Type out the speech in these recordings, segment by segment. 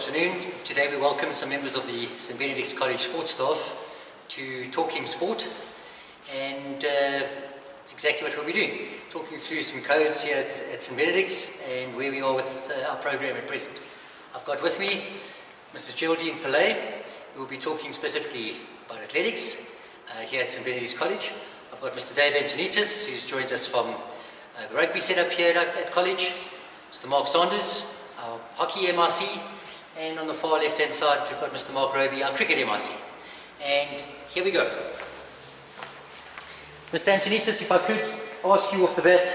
afternoon. Today we welcome some members of the St Benedict College sports staff to Talking Sport, and it's exactly what we'll be doing, talking through some codes here at St Benedict's and where we are with our program at present. I've got with me Mrs. Geraldine Pillay, who will be talking specifically about athletics here at St Benedict's College. I've got Mr. Dave Antonitis, who's joined us from the rugby setup here at college, Mr. Mark Saunders, our hockey MRC, and on the far left hand side we've got Mr. Mark Roby, our cricket MRC. And here we go. Mr. Antonitis, if I could ask you off the bat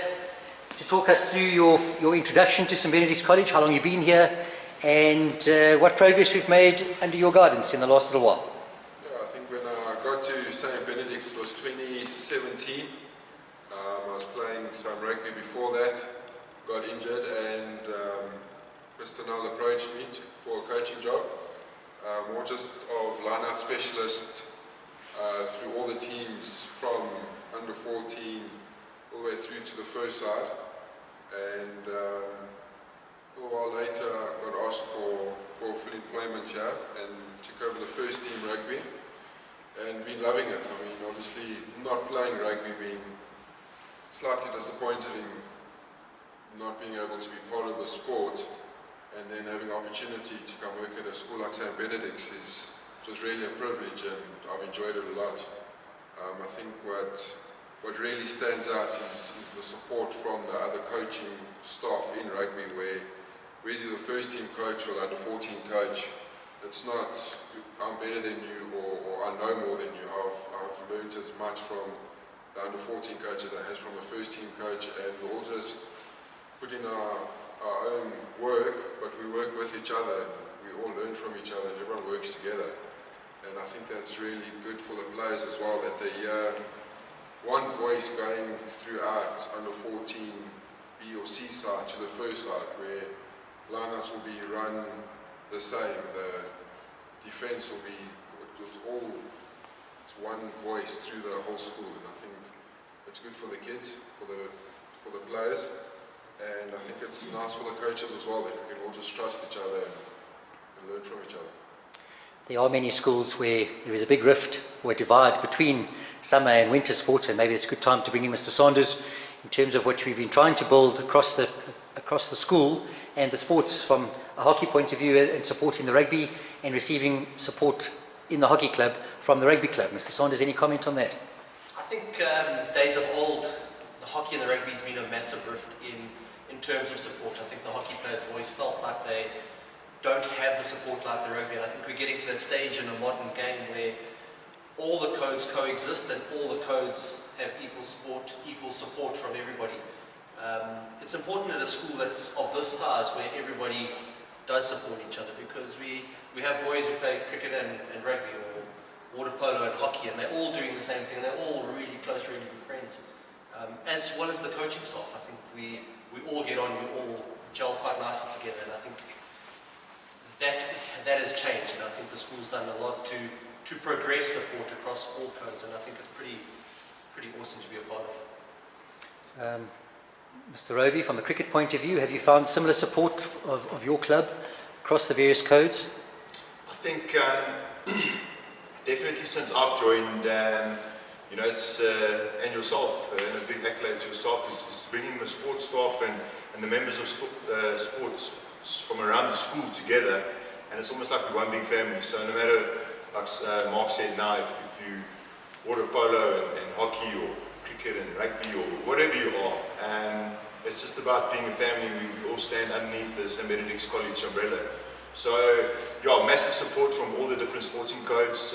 to talk us through your introduction to St Benedict's College, how long you've been here, and what progress we've made under your guidance in the last little while. Yeah, I think when I got to St Benedict's it was 2017. I was playing some rugby before that, got injured, and Mr. Null approached me for a coaching job, more just of line-out specialist through all the teams from under 14 all the way through to the first side. And a little while later I got asked for full employment here and took over the first team rugby and been loving it. I mean, obviously not playing rugby, being slightly disappointed in not being able to be part of the sport, and then having the opportunity to come work at a school like St Benedict's is just really a privilege, and I've enjoyed it a lot. I think what really stands out is the support from the other coaching staff in rugby, where whether you're the first team coach or the under 14 coach, it's not I'm better than you or I know more than you. I've learned as much from the under 14 coach as I have from the first team coach, and we all just put in our own work, but we work with each other, and we all learn from each other, and everyone works together. And I think that's really good for the players as well, that they hear one voice going throughout under 14 B or C side to the first side, where lineouts will be run the same, the defence will be, it's one voice through the whole school, and I think it's good for the kids, for the players. And I think it's nice for the coaches as well, that we can all just trust each other and learn from each other. There are many schools where there is a big rift or a divide between summer and winter sports, and maybe it's a good time to bring in Mr. Saunders in terms of what we've been trying to build across the school and the sports from a hockey point of view, and supporting the rugby and receiving support in the hockey club from the rugby club. Mr. Saunders, any comment on that? I think days of old, the hockey and the rugby has been a massive rift in terms of support. I think the hockey players have always felt like they don't have the support like the rugby, and I think we're getting to that stage in a modern game where all the codes coexist and all the codes have equal support from everybody. It's important at a school that's of this size where everybody does support each other, because we have boys who play cricket and rugby, or water polo and hockey, and they're all doing the same thing, and they're all really close, really good friends. As well as the coaching staff, I think we all get on, we all gel quite nicely together, and I think that has changed, and I think the school's done a lot to progress support across all codes, and I think it's pretty awesome to be a part of. Mr. Roby, from the cricket point of view, have you found similar support of your club across the various codes? I think definitely since I've joined, it's and yourself, and a big accolade to yourself is bringing the sports staff and the members of sports from around the school together, and it's almost like we're one big family. So no matter, like Mark said, now if you water polo and hockey or cricket and rugby or whatever you are, it's just about being a family. We all stand underneath the St Benedict's College umbrella. So yeah, massive support from all the different sporting codes.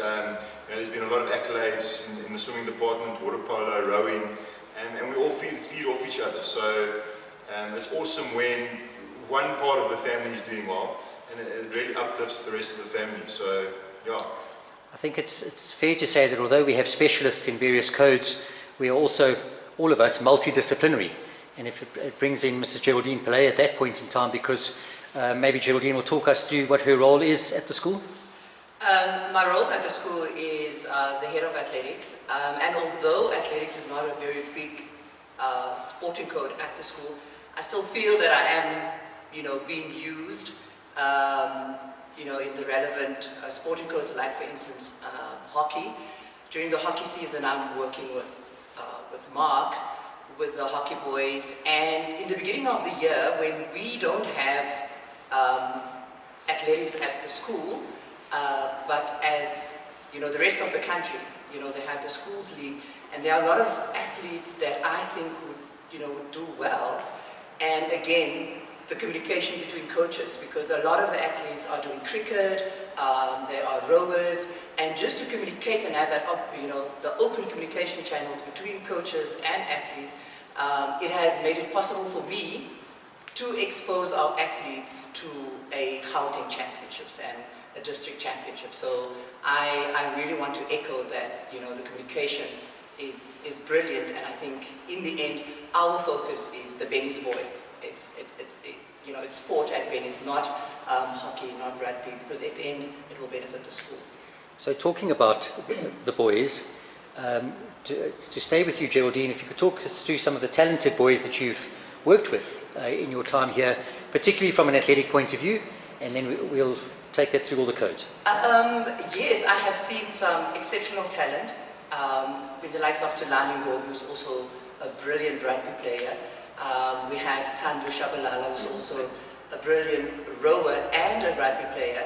There's been a lot of accolades in the swimming department, water polo, rowing, and we all feed off each other. So it's awesome when one part of the family is doing well, and it really uplifts the rest of the family. So yeah. I think it's fair to say that although we have specialists in various codes, we are also, all of us, multidisciplinary. And if it brings in Mrs. Geraldine Pillay at that point in time, because maybe Geraldine will talk us through what her role is at the school. My role at the school is the head of athletics, and although athletics is not a very big sporting code at the school, I still feel that I am, being used in the relevant sporting codes, like for instance hockey. During the hockey season, I'm working with Mark, with the hockey boys, and in the beginning of the year, when we don't have athletics at the school, but as the rest of the country, they have the schools league, and there are a lot of athletes that I think would do well. And again, the communication between coaches, because a lot of the athletes are doing cricket, they are rowers, and just to communicate and have that, the open communication channels between coaches and athletes, it has made it possible for me to expose our athletes to a Gauteng championships and a district championship. So I really want to echo that, the communication is brilliant, and I think in the end, our focus is the Benny's boy. It's sport at Benny's, not hockey, not rugby, because at the end, it will benefit the school. So talking about the boys, to stay with you, Geraldine, if you could talk us through some of the talented boys that you've worked with in your time here, particularly from an athletic point of view, and then we'll take that through all the codes. Yes, I have seen some exceptional talent with the likes of Tulani Ngob, who's also a brilliant rugby player. We have Tandu Shabalala, who's also a brilliant rower and a rugby player.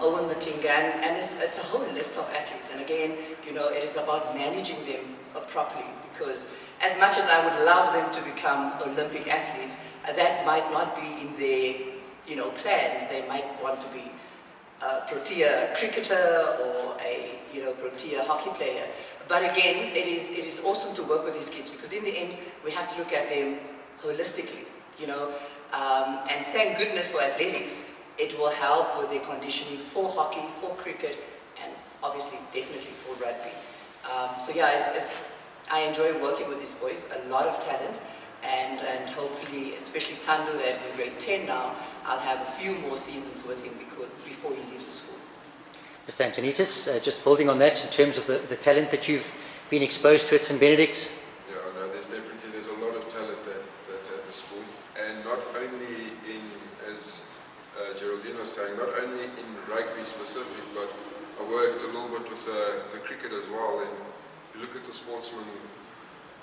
Owen Matinga, and it's a whole list of athletes. And again, it is about managing them properly, because as much as I would love them to become Olympic athletes, that might not be in their plans. They might want to be a Protea cricketer or a Protea hockey player. But again, it is awesome to work with these kids, because in the end we have to look at them holistically, and thank goodness for athletics. It will help with their conditioning for hockey, for cricket, and obviously definitely for rugby. So yeah, I enjoy working with these boys, a lot of talent, and hopefully, especially Tandu, that's in grade 10 now, I'll have a few more seasons with him before he leaves the school. Mr. Antonitis, just building on that in terms of the talent that you've been exposed to at St Benedict. Yeah, no, there's a lot of talent that's at the school, and not only in, as Geraldine was saying, not only in rugby specific, but I worked a little bit with the cricket as well. And if you look at the sportsmen,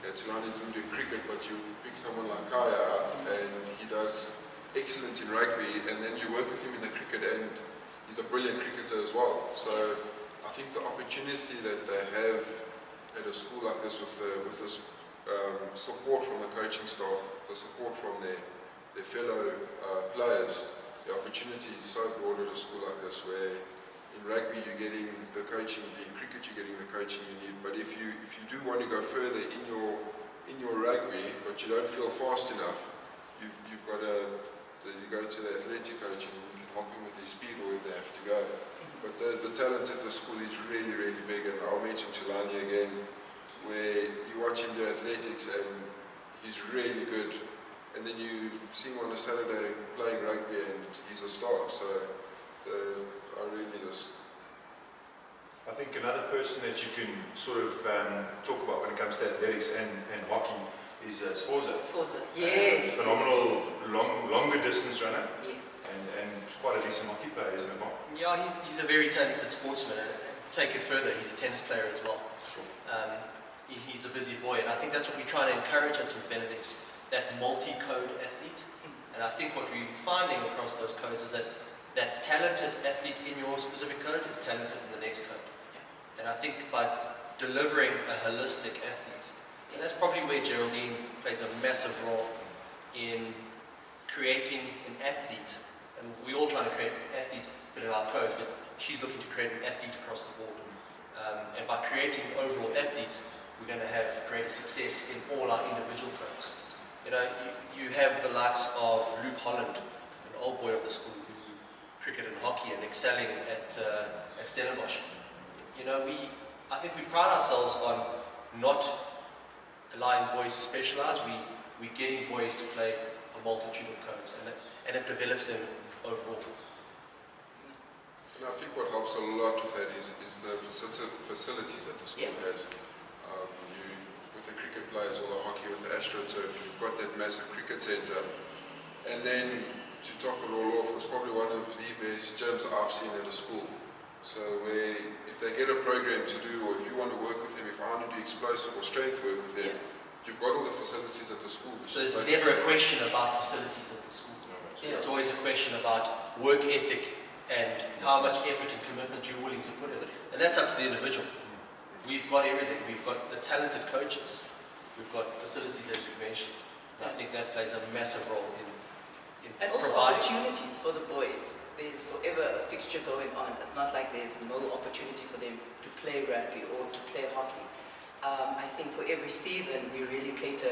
Tulani doesn't do cricket, but you pick someone like Kaya out, and he does excellent in rugby, and then you work with him in the cricket, and he's a brilliant cricketer as well. So I think the opportunity that they have at a school like this, with this support from the coaching staff, the support from their fellow players, the opportunity is so broad at a school like this, where in rugby you're getting the coaching, in cricket you're getting the coaching you need. But if you do want to go further in your rugby, but you don't feel fast enough, you've got you go to the athletic coach, and you can help them with their speed or where they have to go. But the talent at the school is really, really big, and I'll mention Tulani again, where you watch him do athletics and he's really good, and then you see him on a Saturday playing rugby and he's a star. So I think another person that you can sort of talk about when it comes to athletics and hockey is Sforza. Forza, yes. Phenomenal longer distance runner. Yes. And quite a decent hockey player, isn't it, Mark? Yeah, he's a very talented sportsman, and take it further, he's a tennis player as well. Sure. He's a busy boy, and I think that's what we try to encourage at St Benedict's, that multi-code athlete. And I think what we're finding across those codes is that talented athlete in your specific code is talented in the next code. And I think by delivering a holistic athlete, and that's probably where Geraldine plays a massive role in creating an athlete. And we're all trying to create an athlete within our codes, but she's looking to create an athlete across the board. And by creating overall athletes, we're going to have greater success in all our individual codes. You have the likes of Luke Holland, an old boy of the school, who cricket and hockey and excelling at Stellenbosch. I think we pride ourselves on not allowing boys to specialize. We're getting boys to play a multitude of codes, and it develops them overall. And I think what helps a lot with that is the facilities that the school has. With the cricket players or the hockey with the AstroTurf, you've got that massive cricket centre, and then to top it all off, it's probably one of the best gyms I've seen at a school. So where if they get a program to do, or if you want to work with them, if I want to do explosive or strength work with them, you've got all the facilities at the school. So there's never a question about facilities at the school. It's always a question about work ethic and how much effort and commitment you're willing to put in it. And that's up to the individual. We've got everything. We've got the talented coaches. We've got facilities, as you mentioned. And I think that plays a massive role in and also providing opportunities for the boys. There's forever a fixture going on. It's not like there's no opportunity for them to play rugby or to play hockey. I think for every season we really cater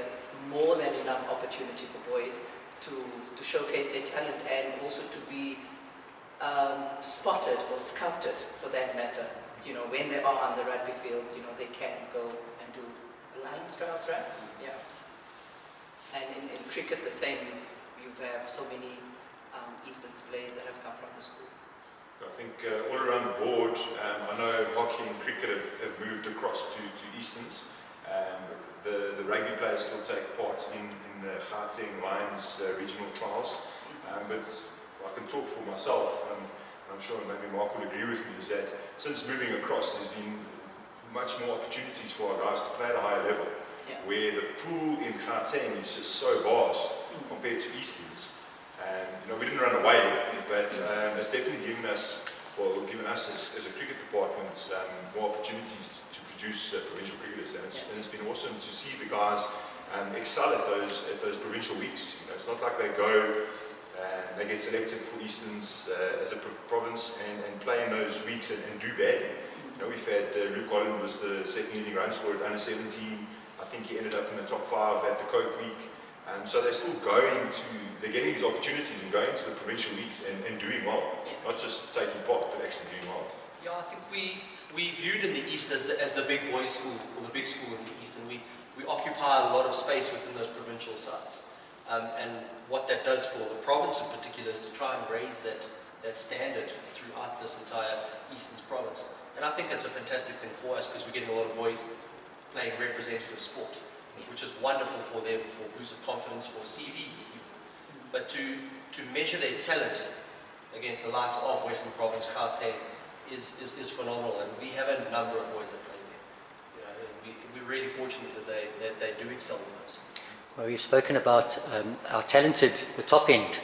more than enough opportunity for boys to showcase their talent and also to be spotted or scouted for that matter. You know, when they are on the rugby field, you know, they can go and do alliance trials, right? Yeah. And in cricket the same, you have so many Easterns players that have come from the school. I think all around the board, I know hockey and cricket have moved across to Easterns. The rugby players still take part in the Gauteng Lions regional trials, but I can talk for myself, I'm sure maybe Mark will agree with me, is that since moving across there's been much more opportunities for our guys to play at a higher level, where the pool in Gauteng is just so vast compared to Easterns. You know, we didn't run away, but it's definitely given us as a cricket department more opportunities to produce provincial cricketers, and it's been awesome to see the guys excel at those provincial weeks. You know, it's not like they go they get selected for Easterns as a province and play in those weeks and do badly. You know, we've had Luke Holland was the second leading run scorer at under 17. I think he ended up in the top 5 at the Coke Week. So they're still they're getting these opportunities and going to the provincial weeks and doing well. Not just taking part, but actually doing well. Yeah, I think we viewed in the East as the big boys school, or the big school in the East, and we occupy a lot of space within those provincial sites. And what that does for the province in particular is to try and raise that standard throughout this entire Eastern province. And I think that's a fantastic thing for us because we're getting a lot of boys playing representative sport, which is wonderful for them, for boost of confidence, for CVs. But to measure their talent against the likes of Western Province, Gauteng, is phenomenal. And we have a number of boys that play there. You know, and we're really fortunate that they do excel in those. Well, we've spoken about our talented, the top end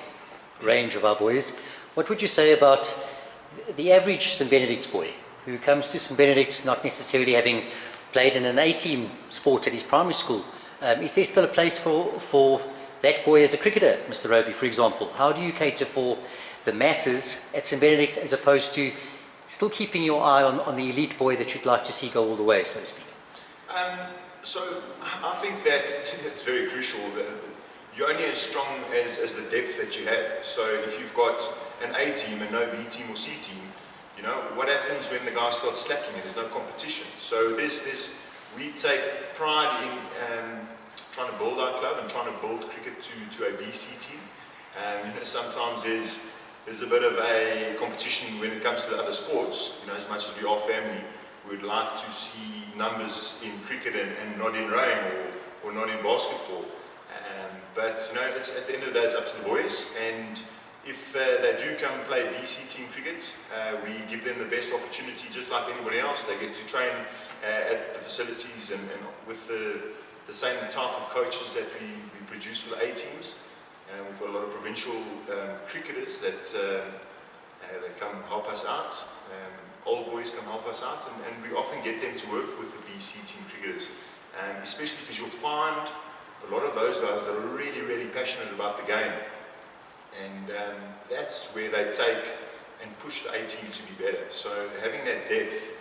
range of our boys. What would you say about the average St Benedict's boy who comes to St Benedict's not necessarily having played in an A-team sport at his primary school? Is there still a place for that boy as a cricketer, Mr. Roby, for example? How do you cater for the masses at St Benedict's as opposed to still keeping your eye on the elite boy that you'd like to see go all the way, so to speak? So I think that's very crucial. You're only as strong as the depth that you have. So if you've got an A team and no B team or C team, you know, what happens when the guys start slacking and there's no competition? So we take pride in trying to build our club and trying to build cricket to a BC team. You know, sometimes there's a bit of a competition when it comes to the other sports. You know, as much as we are family, we'd like to see numbers in cricket and not in rowing or not in basketball. But you know, it's, at the end of the day, it's up to the boys. And if they do come and play BC team cricket, we give them the best opportunity, just like anybody else. They get to train at the facilities and with the same type of coaches that we produce for the A teams. We've got a lot of provincial cricketers that they come help us out. Old boys come help us out, and we often get them to work with the BC team cricketers, especially because you'll find a lot of those guys that are really, really passionate about the game, and that's where they take and push the A team to be better. So having that depth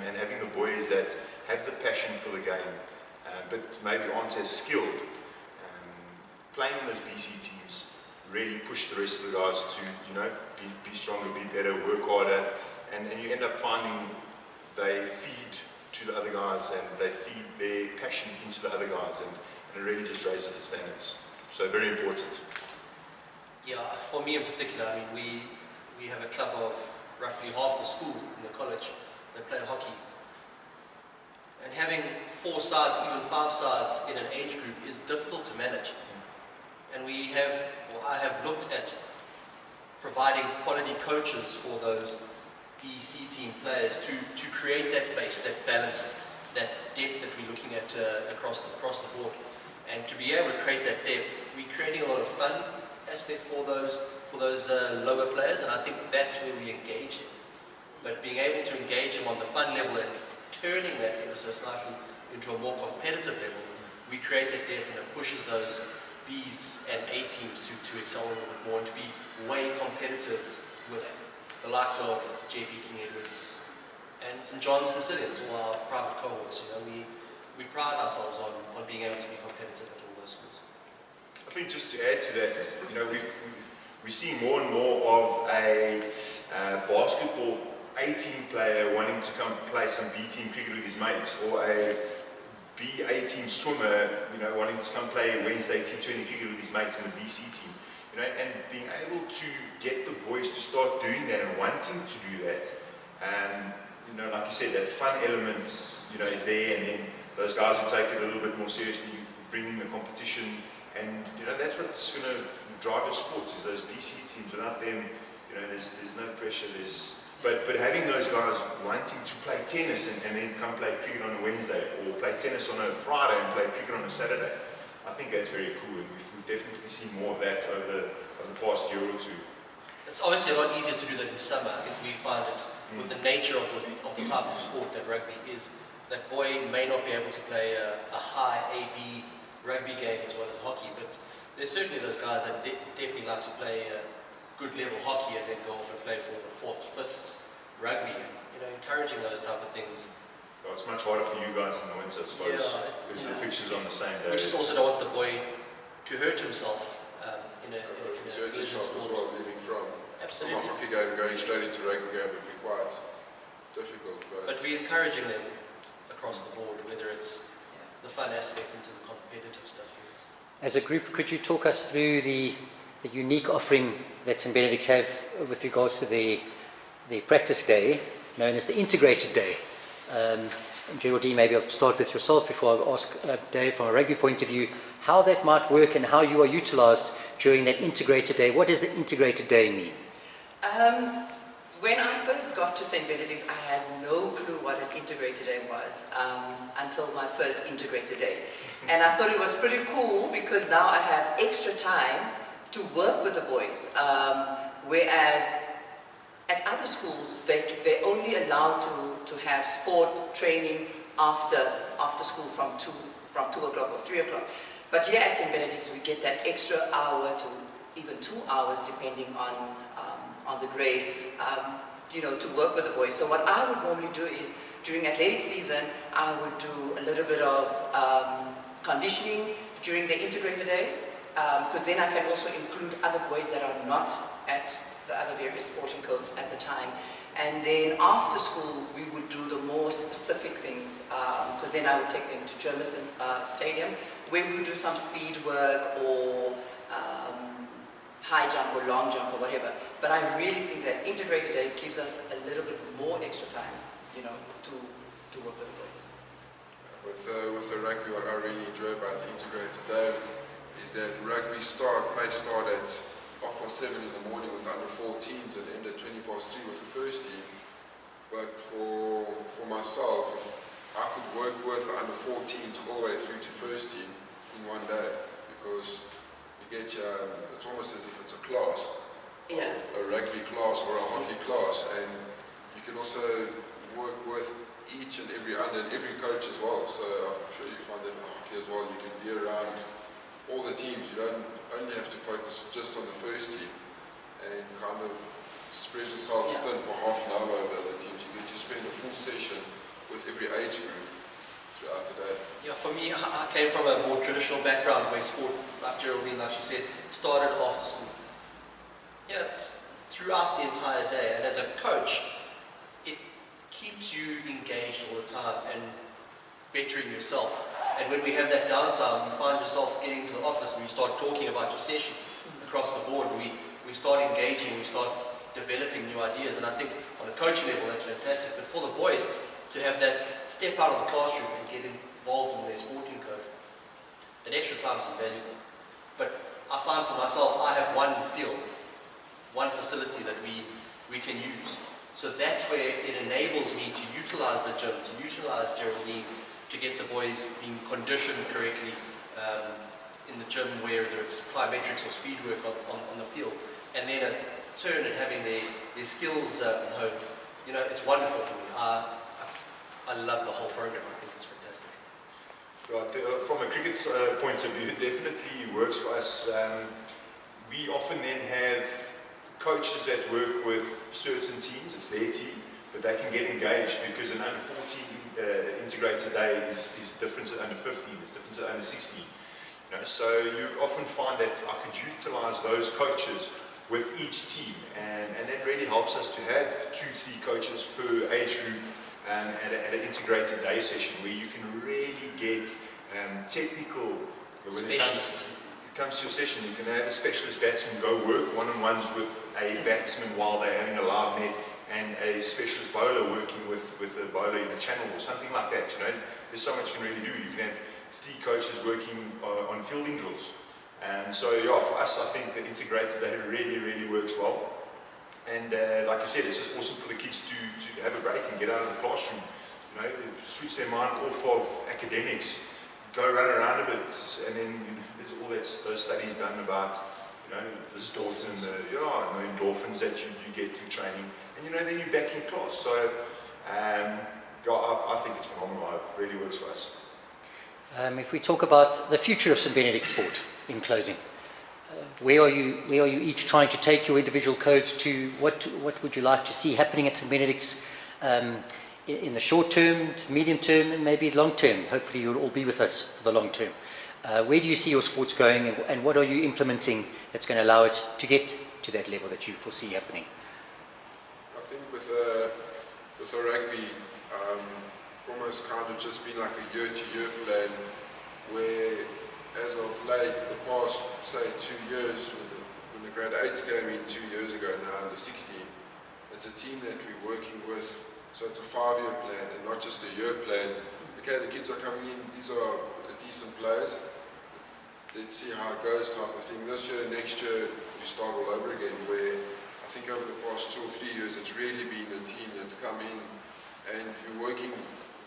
and having the boys that have the passion for the game, but maybe aren't as skilled, playing in those BC teams really push the rest of the guys to, you know, be stronger, be better, work harder. And you end up finding they feed to the other guys and they feed their passion into the other guys, and it really just raises the standards. So very important. Yeah, for me in particular, I mean, we have a club of roughly half the school in the college that play hockey. And having 4 sides, even 5 sides in an age group is difficult to manage. And I have looked at providing quality coaches for those DC team players to create that base, that balance, that depth that we're looking at across the board. And to be able to create that depth, we're creating a lot of fun aspect for those lower players, and I think that's where we engage them. But being able to engage them on the fun level and turning that ever so slightly into a more competitive level, we create that depth, and it pushes those Bs and A teams to excel a little bit more and to be way competitive with the likes of JP King Edwards and St John's Sicilians, or our private cohorts. We pride ourselves on being able to be competitive at all those schools. I think just to add to that, we see more and more of a basketball A-team player wanting to come play some B-team cricket with his mates, or a B-A-team swimmer, wanting to come play Wednesday T20 cricket with his mates in the BC team. And being able to get the boys to start doing that and wanting to do that, and like you said, that fun element, is there, and then those guys who take it a little bit more seriously, bringing the competition, and that's what's going to drive your sports, is those BC teams. Without them, there's no pressure. But having those guys wanting to play tennis and then come play cricket on a Wednesday, or play tennis on a Friday and play cricket on a Saturday, I think that's very cool, and we've definitely seen more of that over the past year or two. It's obviously a lot easier to do that in summer. I think we find it with the nature of the type of sport that rugby is, that boy may not be able to play a high AB rugby game as well as hockey, but there's certainly those guys that definitely like to play good level hockey and then go off and play for the 4th, 5th rugby. Encouraging those type of things. Well, it's much harder for you guys in the winter, I suppose, because the fixtures on the same day. We just also don't want the boy to hurt himself in a exert yourself as well, leaving from a Absolutely. hockey game, going straight into rugby game would be quite difficult. But we're encouraging them across the board, whether it's the fun aspect into the competitive stuff. As a group, could you talk us through the unique offering that St Benedict's have with regards to the practice day, known as the integrated day? Geraldine, maybe I'll start with yourself before I ask Dave, from a rugby point of view, how that might work and how you are utilised during that integrated day. What does the integrated day mean? When I first got to St Benedict's, I had no clue what an integrated day was until my first integrated day. And I thought it was pretty cool because now I have extra time to work with the boys. Whereas at other schools, they're only allowed to have sport training after school from 2 o'clock or 3 o'clock. But here at St Benedict's, we get that extra hour to even 2 hours, depending on the grade, to work with the boys. So what I would normally do is, during athletic season, I would do a little bit of conditioning during the integrated day, because then I can also include other boys that are not at the other various sporting codes at the time. And then after school, we would do the more specific things, because then I would take them to Germiston Stadium, where we would do some speed work or high jump or long jump or whatever. But I really think that integrated day gives us a little bit more extra time, to work with the boys. With the rugby, what I really enjoy about the integrated day is that rugby may start at 7:30 in the morning with the under 14s and end at 3:20 with the first team. But for myself, if I could work with the under 14s all the way through to first team in one day, because you get it's almost as if it's a class, a rugby class or a hockey class, and you can also work with each and every under and every coach as well. So I'm sure you find that with hockey as well, you can be around all the teams. You don't only have to focus just on the first team and kind of spread yourself thin for half an hour over the teams. You get to spend a full session with every age group throughout the day. Yeah, for me, I came from a more traditional background where sport, like Geraldine, like she said, started after school. Yeah, it's throughout the entire day, and as a coach, it keeps you engaged all the time and bettering yourself. And when we have that downtime, you find yourself getting to the office and you start talking about your sessions across the board. We start engaging, we start developing new ideas, and I think on a coaching level that's fantastic. But for the boys to have that step out of the classroom and get involved in their sporting code, that extra time is invaluable. But I find for myself, I have one field, one facility that we can use. So that's where it enables me to utilize the gym, to utilize Geraldine, to get the boys being conditioned correctly in the gym, whether it's plyometrics or speed work on the field, and then a turn and having their skills honed. You know, it's wonderful for me. I love the whole program. I think it's fantastic. Right, from a cricket's point of view, it definitely works for us. We often then have coaches that work with certain teams, it's their team, but they can get engaged because an under 14 integrated day is different to under 15, it's different to under 16. You know, so you often find that I could utilize those coaches with each team, and that really helps us to have 2-3 coaches per age group at an integrated day session where you can really get technical. When it comes to your session, you can have a specialist batsman go work one-on-ones with a batsman while they're having a live net, and a specialist bowler working with a bowler in the channel or something like that. You know, there's so much you can really do. You can have 3 coaches working on fielding drills. And so, yeah, for us, I think the integrated day really, really works well. And like I said, it's just awesome for the kids to have a break and get out of the classroom. You know, switch their mind off of academics, go run around a bit, and then there's all those studies done about, you know, the sport and the endorphins that you get through training, and you know, then you're back in class. So I think it's phenomenal. It really works for us. If we talk about the future of St Benedict sport in closing, where are you each trying to take your individual codes to? What would you like to see happening at St Benedict's in the short term, medium term, and maybe long term? Hopefully you'll all be with us for the long term. Where do you see your sports going, and what are you implementing that's going to allow it to get to that level that you foresee happening? I think with the rugby, almost kind of just been like a year-to-year plan, where as of late, the past, say, 2 years, when the grade 8s came in 2 years ago, now under 16, it's a team that we're working with, so it's a 5-year plan and not just a year plan. Okay, the kids are coming in, these are decent players, let's see how it goes type of thing. This year, next year, we start all over again, where I think over the past 2 or 3 years, it's really been a team that's come in and you're working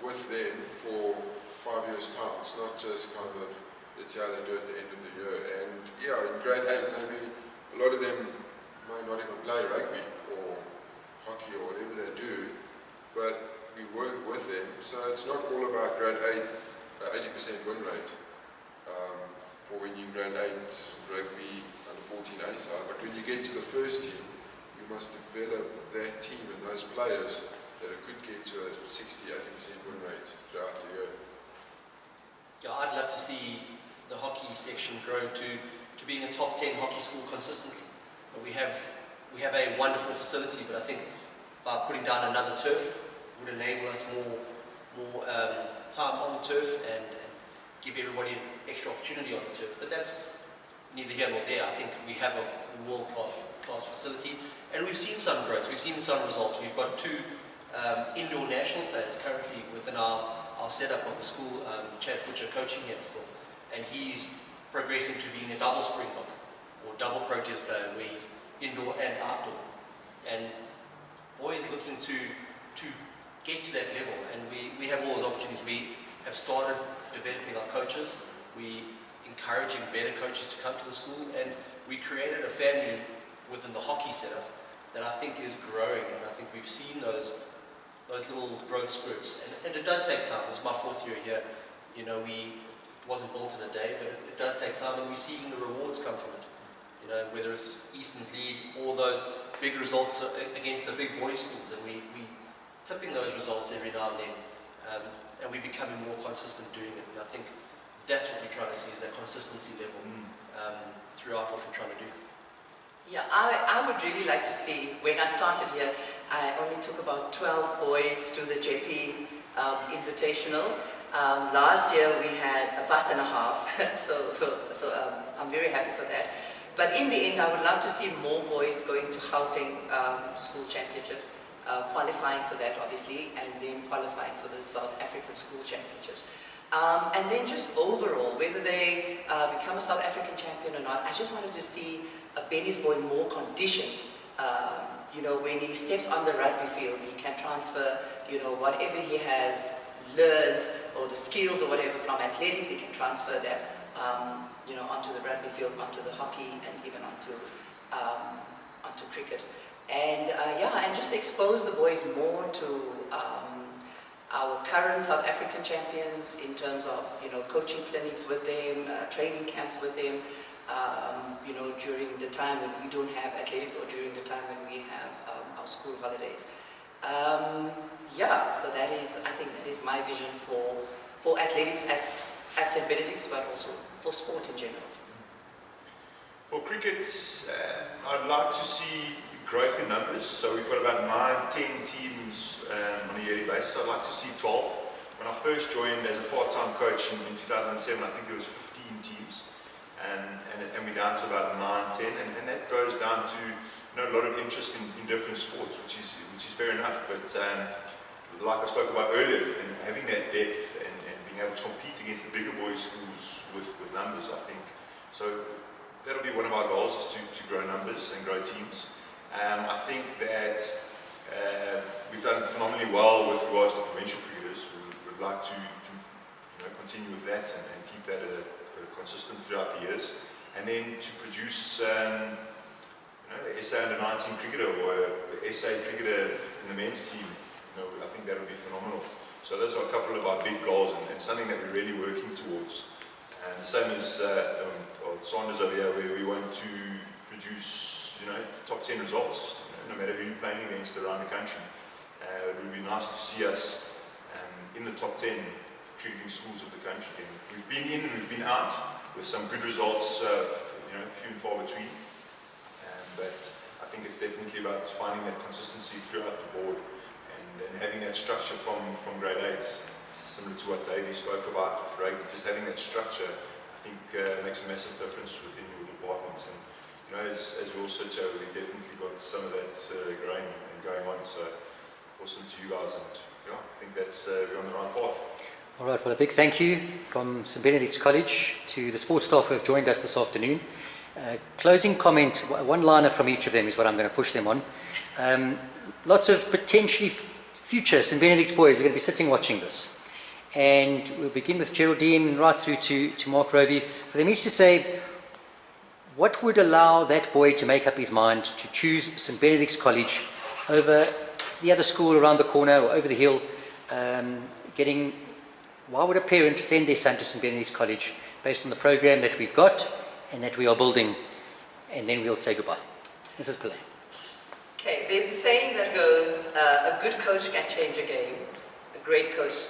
with them for 5 years' time. It's not just kind of, let's see how they do at the end of the year. And yeah, in grade 8, maybe a lot of them might not even play rugby or hockey or whatever they do, but we work with them. So it's not all about grade 8, 80% win rate for when you grade 8 rugby under 14A side, but when you get to the first team, you must develop that team and those players that it could get to a 60-80% win rate throughout the year. Yeah, I'd love to see the hockey section grow to being a top 10 hockey school consistently. We have a wonderful facility, but I think by putting down another turf would enable us more time on the turf and give everybody an extra opportunity on the turf. But that's neither here nor there. I think we have a world-class facility, and we've seen some growth, we've seen some results. We've got 2 indoor national players currently within our setup of the school, Chad Futcher coaching him still, and he's progressing to being a double Springbok or double Proteas player where he's indoor and outdoor. And boys looking to get to that level, and we have all those opportunities. We have started developing our coaches, we encouraging better coaches to come to the school, and we created a family within the hockey setup that I think is growing, and I think we've seen those little growth spurts, and it does take time. It's my 4th year here. You know, it wasn't built in a day, but it does take time, and we're seeing the rewards come from it. You know, whether it's Easton's League, all those big results against the big boys schools, and we tipping those results every now and then, and we're becoming more consistent doing it. And I think that's what we're trying to see, is that consistency level throughout what we're trying to do. Yeah, I would really like to see, when I started here, I only took about 12 boys to the JP Invitational. Last year we had a bus and a half, so I'm very happy for that. But in the end, I would love to see more boys going to Gauteng school championships, qualifying for that obviously, and then qualifying for the South African school championships. And then just overall, whether they become a South African champion or not, I just wanted to see a Benny's boy more conditioned you know, when he steps on the rugby field, he can transfer, you know, whatever he has learned or the skills or whatever from athletics, he can transfer them, you know, onto the rugby field, onto the hockey, and even onto cricket. And yeah, and just expose the boys more to our current South African champions in terms of, you know, coaching clinics with them, training camps with them, you know, during the time when we don't have athletics or during the time when we have our school holidays. Yeah, so that is, I think that is my vision for athletics at St Benedict's, but also for sport in general. For cricket, I'd like to see growth in numbers. So we've got about 9-10 teams on a yearly basis. I'd like to see 12. When I first joined as a part-time coach in 2007, I think there was 15 teams, and we're down to about 9-10, and that goes down to, you know, a lot of interest in different sports, which is fair enough. But like I spoke about earlier, and having that depth and being able to compete against the bigger boys schools with numbers, I think so. That'll be one of our goals, is to grow numbers and grow teams. I think that we've done phenomenally well with regards to provincial cricketers. We'd like to you know, continue with that and keep that consistent throughout the years. And then to produce you know, SA under-19 cricketer or SA cricketer in the men's team, you know, I think that would be phenomenal. So those are a couple of our big goals, and something that we're really working towards. And the same as Sanders over here, where we want to produce, you know, top 10 results, you know, no matter who you're playing against around the country. It would be nice to see us in the top 10 cricketing schools of the country. And we've been in and we've been out with some good results, you know, few and far between. But I think it's definitely about finding that consistency throughout the board and having that structure from grade 8, similar to what Davey spoke about with rugby. Just having that structure, I think, makes a massive difference within your department. And you know, as we also show, we definitely got some of that growing and going on. So awesome to you guys, and yeah, I think that's we're on the right path. All right, well, a big thank you from St Benedict's College to the sports staff who have joined us this afternoon. Closing comment, one-liner from each of them is what I'm going to push them on. Lots of potentially future St Benedict's boys are going to be sitting watching this. And we'll begin with Geraldine right through to Mark Roby, for them each to say, what would allow that boy to make up his mind to choose St Benedict's College over the other school around the corner or over the hill? Why would a parent send their son to St Benedict's College based on the program that we've got and that we are building? And then we'll say goodbye. Mrs. Pillay. Okay, there's a saying that goes, a good coach can change a game, a great coach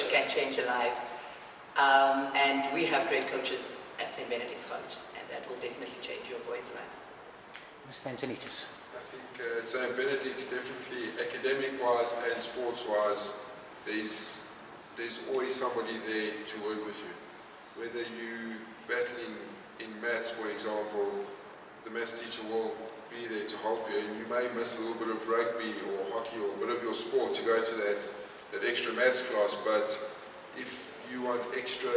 can change a life, and we have great coaches at St Benedict's College, and that will definitely change your boy's life. Mr. Antonitis. I think at St Benedict's, definitely academic-wise and sports-wise, there's always somebody there to work with you. Whether you battling in maths, for example, the maths teacher will be there to help you, and you may miss a little bit of rugby or hockey or a bit of your sport to go to that extra maths class, but if you want extra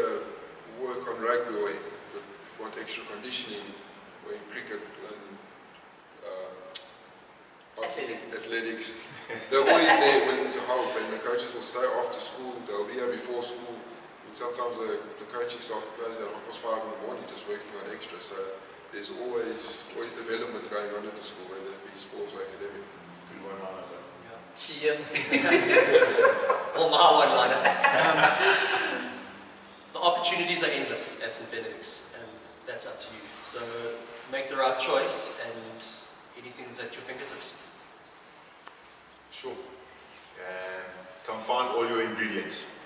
work on rugby or if you want extra conditioning or in cricket and athletics, they're always there willing to help, and the coaches will stay after school, they'll be here before school. And sometimes the coaching staff plays at 5:30 in the morning just working on extra, so there's always development going on at the school, whether it be sports or academic. Good one-liner. Well, my one-liner. The opportunities are endless at St Benedict's, and that's up to you. So make the right choice, and anything's at your fingertips. Sure. Come find all your ingredients.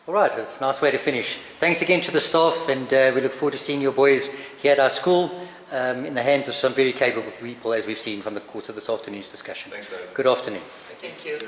All right, a nice way to finish. Thanks again to the staff, and we look forward to seeing your boys here at our school in the hands of some very capable people, as we've seen from the course of this afternoon's discussion. Thanks, David. Good afternoon. Thank you.